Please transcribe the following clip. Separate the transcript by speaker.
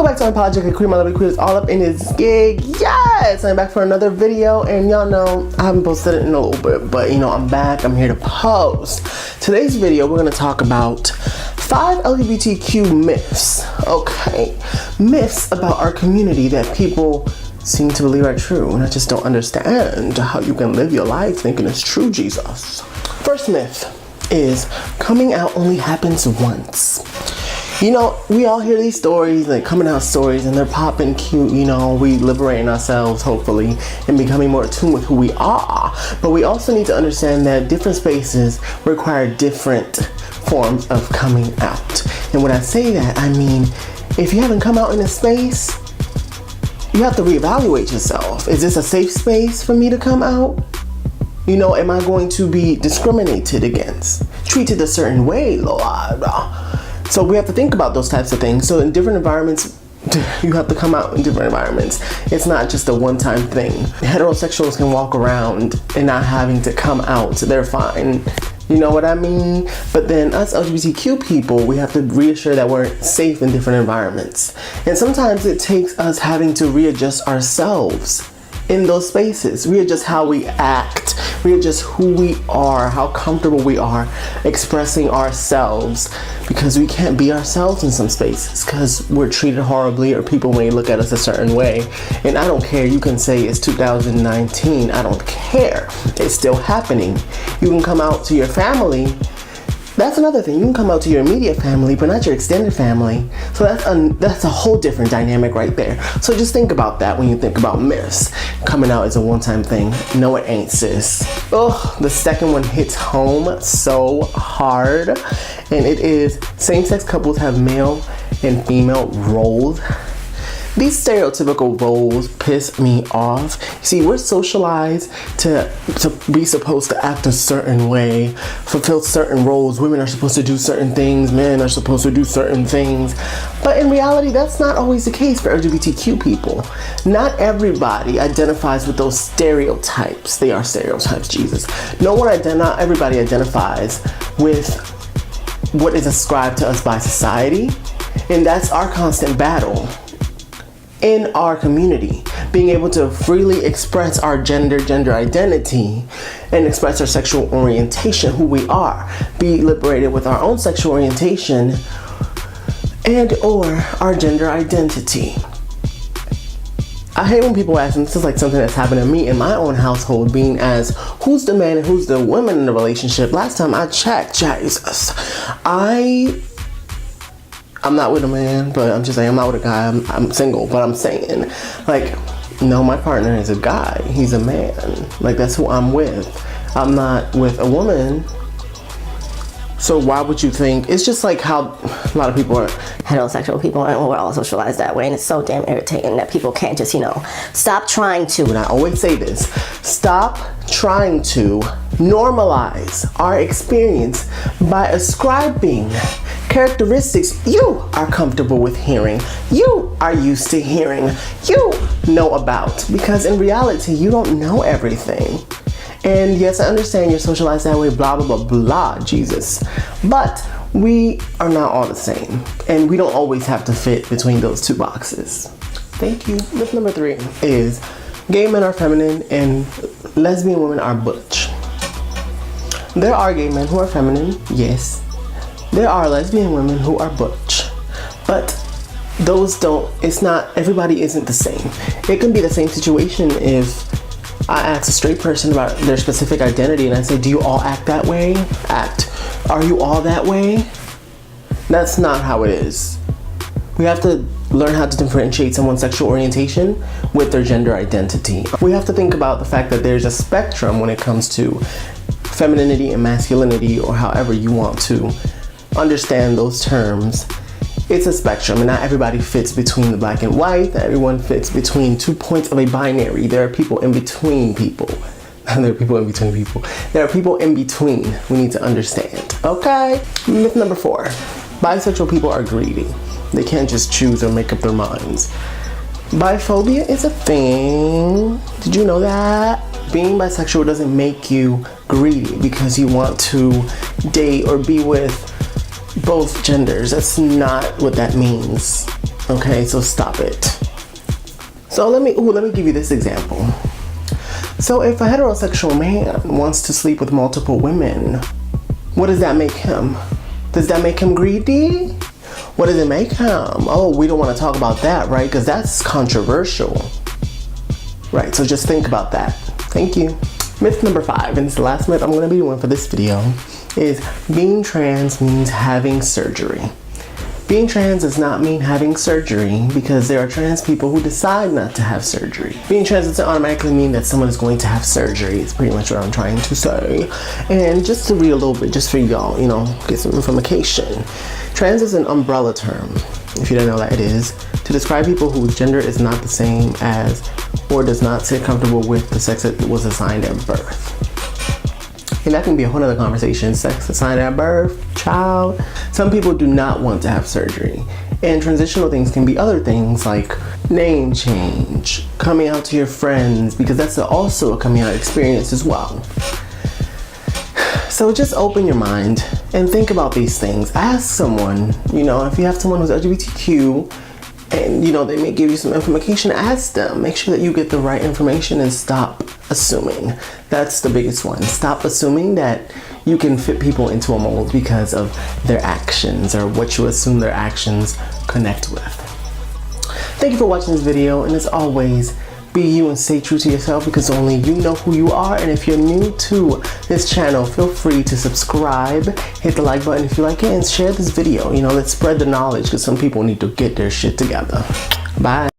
Speaker 1: Welcome back to Unapologetically Queer. My lovely queer is all up in his gig. Yes! I'm back for another video, and y'all know I haven't posted it in a little bit, but you know, I'm back. I'm here to post. Today's video, we're going to talk about 5 LGBTQ myths. Okay. Myths about our community that people seem to believe are true, and I just don't understand how you can live your life thinking it's true, Jesus. First myth is coming out only happens once. You know, we all hear these stories, like coming out stories, and they're popping cute, you know, we liberating ourselves, hopefully, and becoming more attuned with who we are. But we also need to understand that different spaces require different forms of coming out. And when I say that, I mean, if you haven't come out in a space, you have to reevaluate yourself. Is this a safe space for me to come out? You know, am I going to be discriminated against? Treated a certain way, Lord? So we have to think about those types of things. So in different environments, you have to come out in different environments. It's not just a one-time thing. Heterosexuals can walk around and not having to come out. They're fine. You know what I mean? But then us LGBTQ people, we have to reassure that we're safe in different environments. And sometimes it takes us having to readjust ourselves in those spaces, readjust how we act, readjust who we are, how comfortable we are expressing ourselves, because we can't be ourselves in some spaces because we're treated horribly or people may look at us a certain way. And I don't care, you can say it's 2019, I don't care, it's still happening. You can come out to your family. That's another thing. You can come out to your immediate family, but not your extended family. So that's a whole different dynamic right there. So just think about that when you think about myths. Coming out is a one-time thing. No, it ain't, sis. Oh, the second one hits home so hard. And it is same-sex couples have male and female roles. These stereotypical roles piss me off. See, we're socialized to be supposed to act a certain way, fulfill certain roles. Women are supposed to do certain things, men are supposed to do certain things. But in reality, that's not always the case for LGBTQ people. Not everybody identifies with those stereotypes. They are stereotypes, Jesus. Not everybody identifies with what is ascribed to us by society. And that's our constant battle in our community, being able to freely express our gender identity and express our sexual orientation, who we are, be liberated with our own sexual orientation and or our gender identity. I hate when people ask, and this is like something that's happened to me in my own household, being as who's the man and who's the woman in the relationship. Last time I checked, Jesus, I'm not with a man, but I'm just saying I'm not with a guy. I'm single, but I'm saying, like, no, my partner is a guy. He's a man. Like, that's who I'm with. I'm not with a woman. So why would you think? It's just like how a lot of people are
Speaker 2: heterosexual people, and we're all socialized that way, and it's so damn irritating that people can't just, you know, stop trying to.
Speaker 1: And I always say this, stop trying to normalize our experience by ascribing characteristics you are comfortable with hearing, you are used to hearing, you know about, because in reality, you don't know everything. And yes, I understand you're socialized that way, blah, blah, blah, blah, Jesus. But we are not all the same. And we don't always have to fit between those two boxes. Thank you. Myth number 3 is gay men are feminine and lesbian women are butch. There are gay men who are feminine, yes. There are lesbian women who are butch. But those everybody isn't the same. It can be the same situation if I ask a straight person about their specific identity and I say, do you all act that way? Are you all that way? That's not how it is. We have to learn how to differentiate someone's sexual orientation with their gender identity. We have to think about the fact that there's a spectrum when it comes to femininity and masculinity, or however you want to understand those terms. It's a spectrum, and not everybody fits between the black and white. Everyone fits between 2 points of a binary. There are people in between people. There are people in between people. There are people in between. We need to understand. Okay? Myth number 4. Bisexual people are greedy. They can't just choose or make up their minds. Biphobia is a thing. Did you know that? Being bisexual doesn't make you greedy because you want to date or be with both genders. That's not what that means. Okay, so stop it. So let me give you this example. So if a heterosexual man wants to sleep with multiple women, what does that make him? Does that make him greedy? What does it make him? Oh, we don't want to talk about that, right? Because that's controversial. Right, so just think about that. Thank you. Myth number 5, and it's the last myth I'm going to be doing for this video, is being trans means having surgery. Being trans does not mean having surgery, because there are trans people who decide not to have surgery. Being trans doesn't automatically mean that someone is going to have surgery. It's pretty much what I'm trying to say. And just to read a little bit, just for y'all, you know, get some information. Trans is an umbrella term, if you don't know that it is, to describe people whose gender is not the same as or does not sit comfortable with the sex that was assigned at birth. And that can be a whole other conversation. Sex assigned at birth, child. Some people do not want to have surgery. And transitional things can be other things like name change, coming out to your friends, because that's also a coming out experience as well. So just open your mind and think about these things. Ask someone, you know, if you have someone who's LGBTQ and, you know, they may give you some information, ask them. Make sure that you get the right information and stop assuming. That's the biggest one. Stop assuming that you can fit people into a mold because of their actions or what you assume their actions connect with. Thank you for watching this video, and as always, be you and stay true to yourself, because only you know who you are. And if you're new to this channel, feel free to subscribe, hit the like button if you like it, and share this video. You know, let's spread the knowledge, because some people need to get their shit together. Bye.